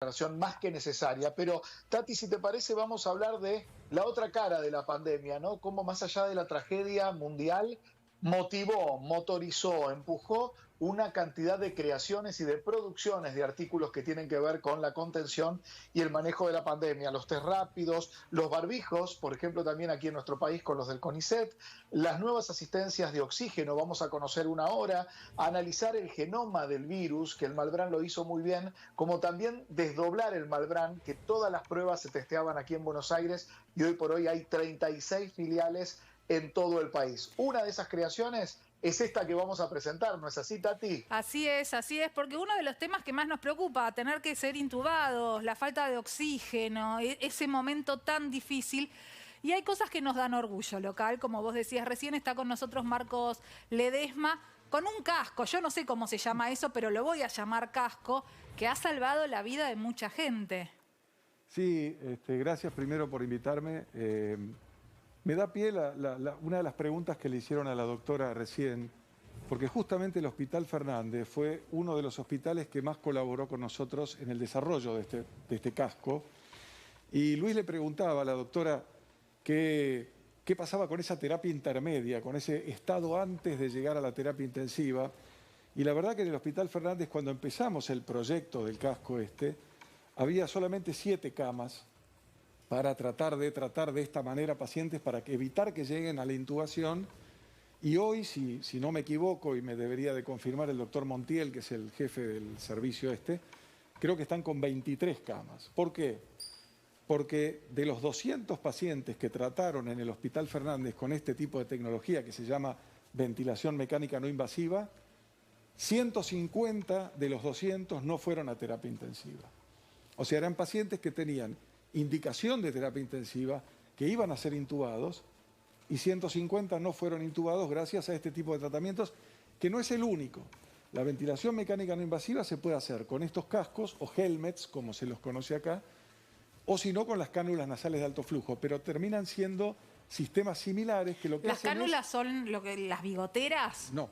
declaración más que necesaria. Pero, Tati, si te parece, vamos a hablar de la otra cara de la pandemia, ¿no? Cómo más allá de la tragedia mundial motivó, motorizó, empujó una cantidad de creaciones y de producciones de artículos que tienen que ver con la contención y el manejo de la pandemia. Los test rápidos, los barbijos, por ejemplo, también aquí en nuestro país con los del CONICET, las nuevas asistencias de oxígeno, vamos a conocer una hora, a analizar el genoma del virus, que el Malbrán lo hizo muy bien, como también desdoblar el Malbrán, que todas las pruebas se testeaban aquí en Buenos Aires y hoy por hoy hay 36 filiales en todo el país. Una de esas creaciones es esta que vamos a presentar, ¿no es así, Tati? Así es, porque uno de los temas que más nos preocupa, tener que ser intubados, la falta de oxígeno, ese momento tan difícil. Y hay cosas que nos dan orgullo local, como vos decías recién, está con nosotros Marcos Ledesma, con un casco, yo no sé cómo se llama eso, pero lo voy a llamar casco, que ha salvado la vida de mucha gente. Sí, gracias primero por invitarme. Me da pie una de las preguntas que le hicieron a la doctora recién, porque justamente el Hospital Fernández fue uno de los hospitales que más colaboró con nosotros en el desarrollo de este casco. Y Luis le preguntaba a la doctora qué pasaba con esa terapia intermedia, con ese estado antes de llegar a la terapia intensiva. Y la verdad que en el Hospital Fernández, cuando empezamos el proyecto del casco había solamente 7 camas para tratar de esta manera pacientes para evitar que lleguen a la intubación. Y hoy, si no me equivoco, y me debería de confirmar el doctor Montiel, que es el jefe del servicio creo que están con 23 camas. ¿Por qué? Porque de los 200 pacientes que trataron en el Hospital Fernández con este tipo de tecnología que se llama ventilación mecánica no invasiva, 150 de los 200 no fueron a terapia intensiva. O sea, eran pacientes que tenían indicación de terapia intensiva, que iban a ser intubados, y 150 no fueron intubados gracias a este tipo de tratamientos, que no es el único. La ventilación mecánica no invasiva se puede hacer con estos cascos, o helmets, como se los conoce acá, o si no con las cánulas nasales de alto flujo, pero terminan siendo sistemas similares que lo que ¿Las hacen cánulas son las bigoteras? No,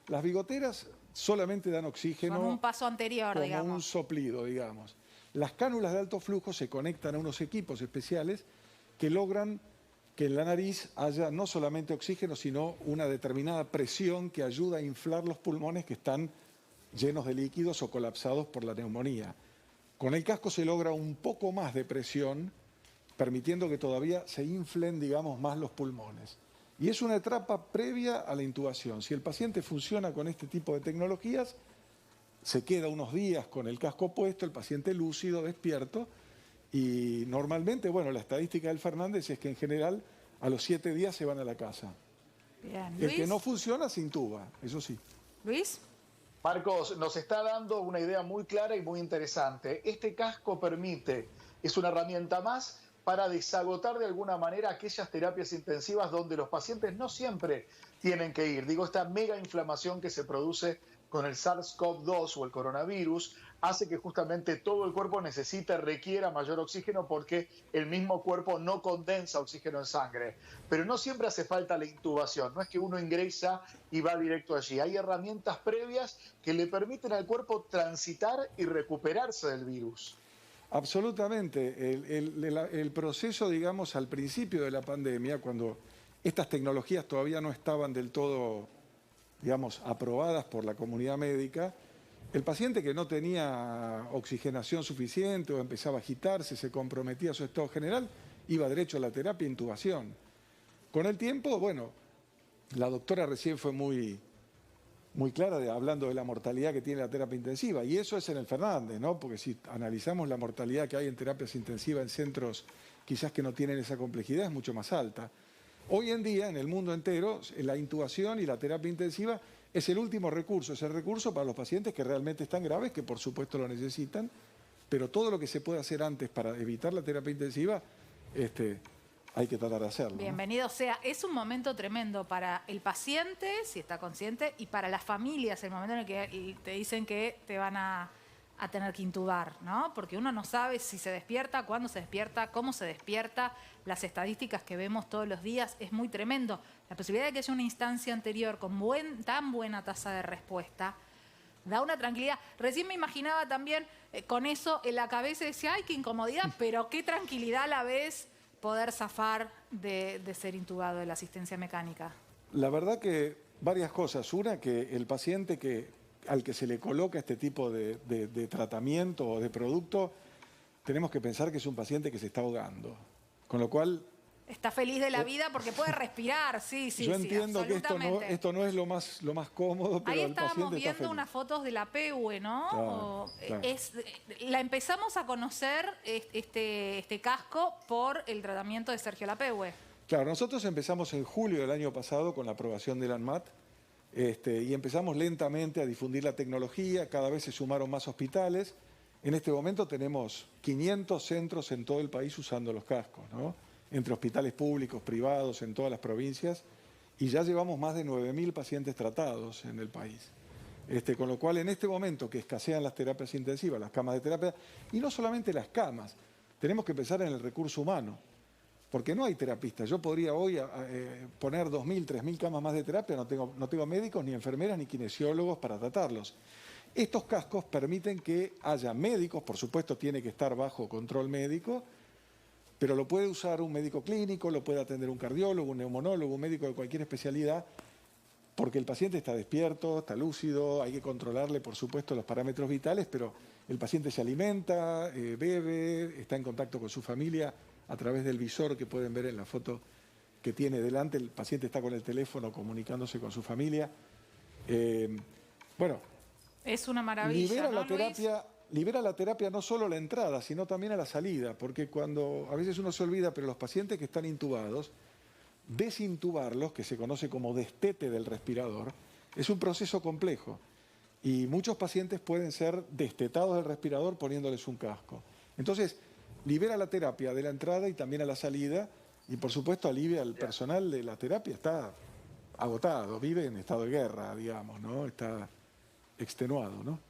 las bigoteras solamente dan oxígeno. Son un paso anterior, como digamos. un soplido, digamos. Las cánulas de alto flujo se conectan a unos equipos especiales que logran que en la nariz haya no solamente oxígeno, sino una determinada presión que ayuda a inflar los pulmones que están llenos de líquidos o colapsados por la neumonía. Con el casco se logra un poco más de presión, permitiendo que todavía se inflen, digamos, más los pulmones. Y es una etapa previa a la intubación. Si el paciente funciona con este tipo de tecnologías, se queda unos días con el casco puesto, el paciente lúcido, despierto, y normalmente, bueno, la estadística del Fernández es que en general a los 7 días se van a la casa. Bien, El que Luis. no funciona se intuba, eso sí. Luis. Marcos, nos está dando una idea muy clara y muy interesante. Este casco permite, es una herramienta más para desagotar de alguna manera aquellas terapias intensivas donde los pacientes no siempre tienen que ir. Digo, esta mega inflamación que se produce con el SARS-CoV-2 o el coronavirus hace que justamente todo el cuerpo requiera mayor oxígeno porque el mismo cuerpo no condensa oxígeno en sangre. Pero no siempre hace falta la intubación, no es que uno ingresa y va directo allí. Hay herramientas previas que le permiten al cuerpo transitar y recuperarse del virus. Absolutamente. El proceso, digamos, al principio de la pandemia, cuando estas tecnologías todavía no estaban del todo, digamos, aprobadas por la comunidad médica, el paciente que no tenía oxigenación suficiente o empezaba a agitarse, se comprometía a su estado general, iba derecho a la terapia e intubación. Con el tiempo, bueno, la doctora recién fue muy clara hablando de la mortalidad que tiene la terapia intensiva, y eso es en el Fernández, ¿no? Porque si analizamos la mortalidad que hay en terapias intensivas en centros quizás que no tienen esa complejidad, es mucho más alta. Hoy en día, en el mundo entero, la intubación y la terapia intensiva es el último recurso, es el recurso para los pacientes que realmente están graves, que por supuesto lo necesitan, pero todo lo que se puede hacer antes para evitar la terapia intensiva, hay que tratar de hacerlo, ¿no? Bienvenido sea. Es un momento tremendo para el paciente, si está consciente, y para las familias, el momento en el que te dicen que te van a tener que intubar, ¿no? Porque uno no sabe si se despierta, cuándo se despierta, cómo se despierta. Las estadísticas que vemos todos los días es muy tremendo. La posibilidad de que haya una instancia anterior con tan buena tasa de respuesta da una tranquilidad. Recién me imaginaba también con eso en la cabeza, decía, ay, qué incomodidad, pero qué tranquilidad a la vez poder zafar de ser intubado de la asistencia mecánica. La verdad que varias cosas. Una, que el paciente al que se le coloca este tipo de tratamiento o de producto, tenemos que pensar que es un paciente que se está ahogando. Con lo cual... Está feliz de la vida porque puede respirar, sí, Yo entiendo que esto no es lo más cómodo, pero ahí el paciente está estábamos viendo feliz. unas fotos de la PUE, ¿no? Claro. La empezamos a conocer, este casco, por el tratamiento de Sergio Lapehue. Claro, nosotros empezamos en julio del año pasado con la aprobación del ANMAT y empezamos lentamente a difundir la tecnología, cada vez se sumaron más hospitales. En este momento tenemos 500 centros en todo el país usando los cascos, ¿no? Entre hospitales públicos, privados, en todas las provincias, y ya llevamos más de 9.000 pacientes tratados en el país. Con lo cual, en este momento que escasean las terapias intensivas, las camas de terapia, y no solamente las camas, tenemos que pensar en el recurso humano, porque no hay terapistas. Yo podría hoy poner 2.000, 3.000 camas más de terapia, no tengo médicos, ni enfermeras, ni kinesiólogos para tratarlos. Estos cascos permiten que haya médicos, por supuesto tiene que estar bajo control médico, pero lo puede usar un médico clínico, lo puede atender un cardiólogo, un neumonólogo, un médico de cualquier especialidad, porque el paciente está despierto, está lúcido, hay que controlarle, por supuesto, los parámetros vitales, pero el paciente se alimenta, bebe, está en contacto con su familia a través del visor que pueden ver en la foto que tiene delante. El paciente está con el teléfono comunicándose con su familia. Bueno, es una maravilla, ¿no, Luis? Libera la terapia no solo a la entrada, sino también a la salida, porque a veces uno se olvida, pero los pacientes que están intubados, desintubarlos, que se conoce como destete del respirador, es un proceso complejo. Y muchos pacientes pueden ser destetados del respirador poniéndoles un casco. Entonces, libera la terapia de la entrada y también a la salida, y por supuesto alivia al personal de la terapia, está agotado, vive en estado de guerra, digamos, ¿no? Está extenuado, ¿no?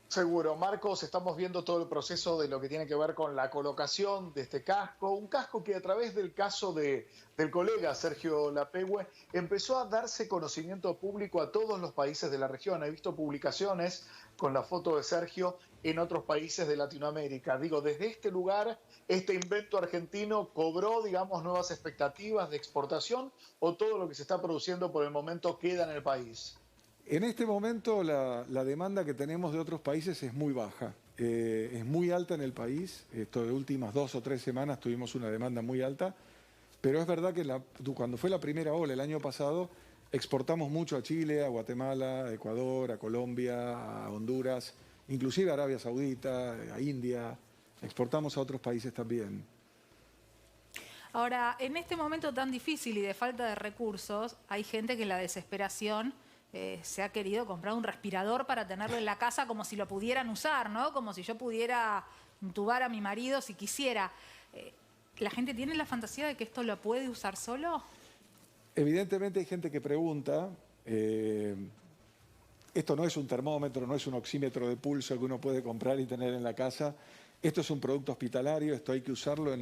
Seguro. Marcos, estamos viendo todo el proceso de lo que tiene que ver con la colocación de este casco, un casco que a través del caso del colega Sergio Lapehue empezó a darse conocimiento público a todos los países de la región. He visto publicaciones con la foto de Sergio en otros países de Latinoamérica. Digo, desde este lugar, este invento argentino cobró, digamos, nuevas expectativas de exportación, o todo lo que se está produciendo por el momento queda en el país. En este momento la demanda que tenemos de otros países es muy baja, es muy alta en el país. Esto de últimas 2 o 3 semanas tuvimos una demanda muy alta, pero es verdad que cuando fue la primera ola el año pasado, exportamos mucho a Chile, a Guatemala, a Ecuador, a Colombia, a Honduras, inclusive a Arabia Saudita, a India, exportamos a otros países también. Ahora, en este momento tan difícil y de falta de recursos, hay gente que en la desesperación se ha querido comprar un respirador para tenerlo en la casa como si lo pudieran usar, ¿no? Como si yo pudiera intubar a mi marido si quisiera. ¿La gente tiene la fantasía de que esto lo puede usar solo? Evidentemente hay gente que pregunta. Esto no es un termómetro, no es un oxímetro de pulso que uno puede comprar y tener en la casa. Esto es un producto hospitalario, esto hay que usarlo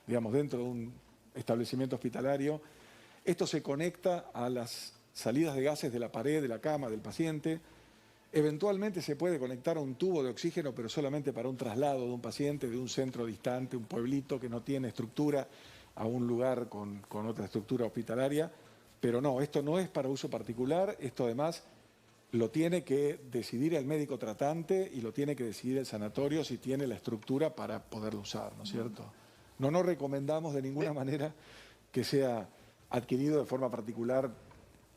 digamos, dentro de un establecimiento hospitalario. Esto se conecta a las salidas de gases de la pared, de la cama del paciente. Eventualmente se puede conectar a un tubo de oxígeno, pero solamente para un traslado de un paciente de un centro distante, un pueblito que no tiene estructura, a un lugar con otra estructura hospitalaria. Pero no, esto no es para uso particular, esto además lo tiene que decidir el médico tratante y lo tiene que decidir el sanatorio si tiene la estructura para poderlo usar, ¿no es cierto? No nos recomendamos de ninguna manera que sea adquirido de forma particular.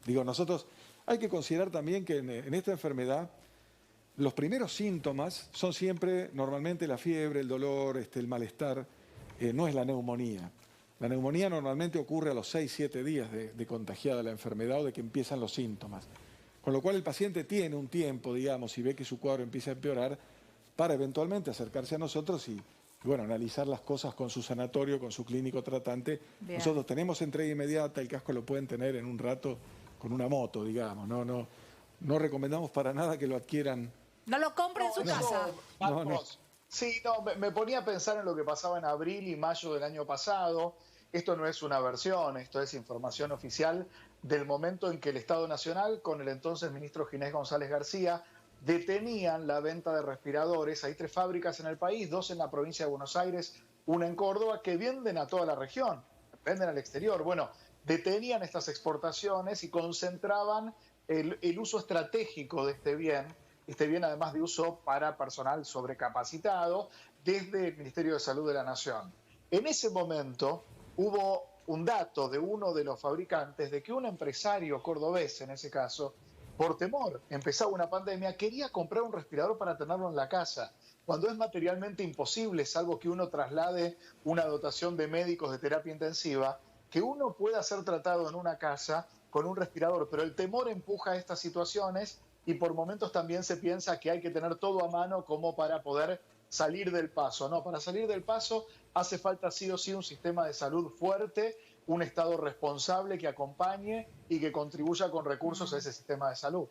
Digo, nosotros hay que considerar también que en esta enfermedad los primeros síntomas son siempre normalmente la fiebre, el dolor, el malestar, no es la neumonía. La neumonía normalmente ocurre a los 6-7 días de contagiada la enfermedad o de que empiezan los síntomas. Con lo cual el paciente tiene un tiempo, digamos, si ve que su cuadro empieza a empeorar, para eventualmente acercarse a nosotros y, bueno, analizar las cosas con su sanatorio, con su clínico tratante. Bien. Nosotros tenemos entrega inmediata, el casco lo pueden tener en un rato con una moto, digamos. No recomendamos para nada que lo adquieran. No lo compren en su casa. Marcos, sí, me ponía a pensar en lo que pasaba en abril y mayo del año pasado. Esto no es una versión, esto es información oficial. del momento en que el Estado Nacional, con el entonces ministro Ginés González García, detenían la venta de respiradores. Hay 3 fábricas en el país, 2 en la provincia de Buenos Aires, una en Córdoba, que venden a toda la región, venden al exterior. Bueno, detenían estas exportaciones y concentraban el uso estratégico de este bien además de uso para personal sobrecapacitado, desde el Ministerio de Salud de la Nación. En ese momento hubo un dato de uno de los fabricantes de que un empresario cordobés, en ese caso, por temor, empezaba una pandemia, quería comprar un respirador para tenerlo en la casa, cuando es materialmente imposible, salvo que uno traslade una dotación de médicos de terapia intensiva, que uno pueda ser tratado en una casa con un respirador. Pero el temor empuja a estas situaciones y por momentos también se piensa que hay que tener todo a mano como para poder salir del paso. No, para salir del paso hace falta sí o sí un sistema de salud fuerte, un Estado responsable que acompañe y que contribuya con recursos a ese sistema de salud.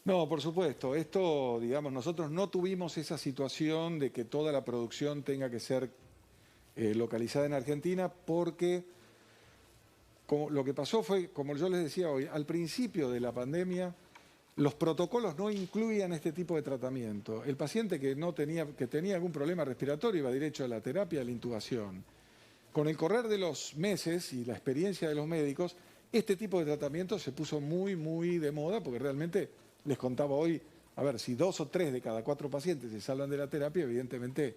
No, por supuesto. Esto, digamos, nosotros no tuvimos esa situación de que toda la producción tenga que ser localizada en Argentina porque lo que pasó fue, como yo les decía hoy, al principio de la pandemia, los protocolos no incluían este tipo de tratamiento. El paciente que tenía algún problema respiratorio iba derecho a la terapia, a la intubación. Con el correr de los meses y la experiencia de los médicos, este tipo de tratamiento se puso muy, muy de moda, porque realmente, les contaba hoy, a ver, si 2 o 3 de cada 4 pacientes se salvan de la terapia, evidentemente.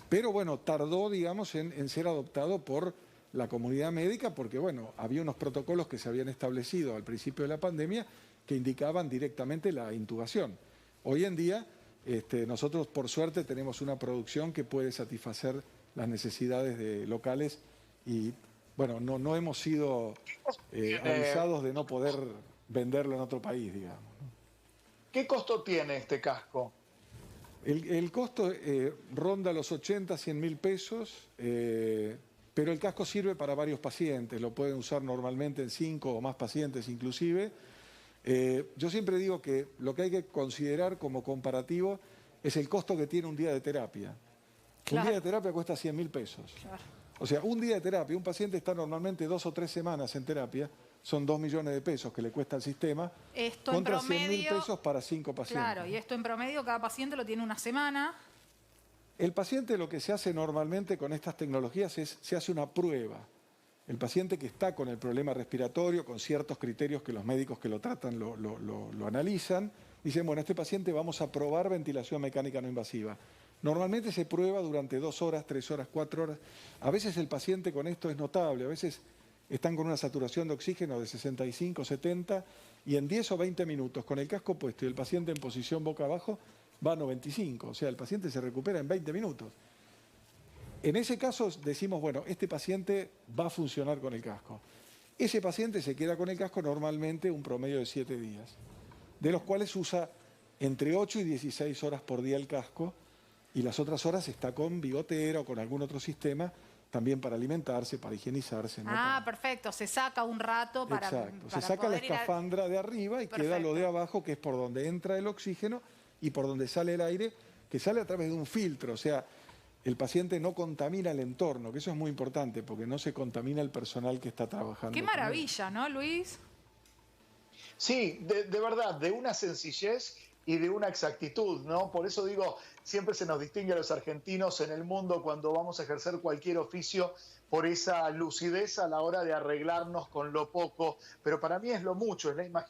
Pero bueno, tardó, digamos, en ser adoptado por la comunidad médica, porque bueno, había unos protocolos que se habían establecido al principio de la pandemia que indicaban directamente la intubación. Hoy en día, nosotros por suerte tenemos una producción que puede satisfacer las necesidades locales y bueno, no hemos sido avisados de no poder venderlo en otro país, digamos, ¿no? ¿Qué costo tiene este casco? El costo ronda los 80, 100 mil pesos, pero el casco sirve para varios pacientes, lo pueden usar normalmente en 5 o más pacientes inclusive. Yo siempre digo que lo que hay que considerar como comparativo es el costo que tiene un día de terapia. Claro. Un día de terapia cuesta 100 mil pesos. Claro. O sea, un día de terapia, un paciente está normalmente 2 o 3 semanas en terapia, son 2 millones de pesos que le cuesta al sistema, esto contra en promedio, 100 mil pesos para 5 pacientes. Claro, y esto en promedio cada paciente lo tiene una semana. El paciente, lo que se hace normalmente con estas tecnologías es, se hace una prueba. El paciente que está con el problema respiratorio, con ciertos criterios que los médicos que lo tratan lo analizan, dicen, bueno, este paciente vamos a probar ventilación mecánica no invasiva. Normalmente se prueba durante 2 horas, 3 horas, 4 horas. A veces el paciente con esto es notable, a veces están con una saturación de oxígeno de 65, 70, y en 10 o 20 minutos, con el casco puesto y el paciente en posición boca abajo, va a 95. O sea, el paciente se recupera en 20 minutos. En ese caso decimos, bueno, este paciente va a funcionar con el casco. Ese paciente se queda con el casco normalmente un promedio de 7 días, de los cuales usa entre 8 y 16 horas por día el casco, y las otras horas está con bigotera o con algún otro sistema, también para alimentarse, para higienizarse, ¿no? Ah, perfecto, se saca un rato para... Exacto, para se saca la escafandra de arriba y perfecto. Queda lo de abajo, que es por donde entra el oxígeno y por donde sale el aire, que sale a través de un filtro, o sea, el paciente no contamina el entorno, que eso es muy importante, porque no se contamina el personal que está trabajando. Qué maravilla, ¿no, Luis? Sí, de verdad, de una sencillez y de una exactitud, ¿no? Por eso digo, siempre se nos distingue a los argentinos en el mundo cuando vamos a ejercer cualquier oficio por esa lucidez a la hora de arreglarnos con lo poco, pero para mí es lo mucho, es la imaginación.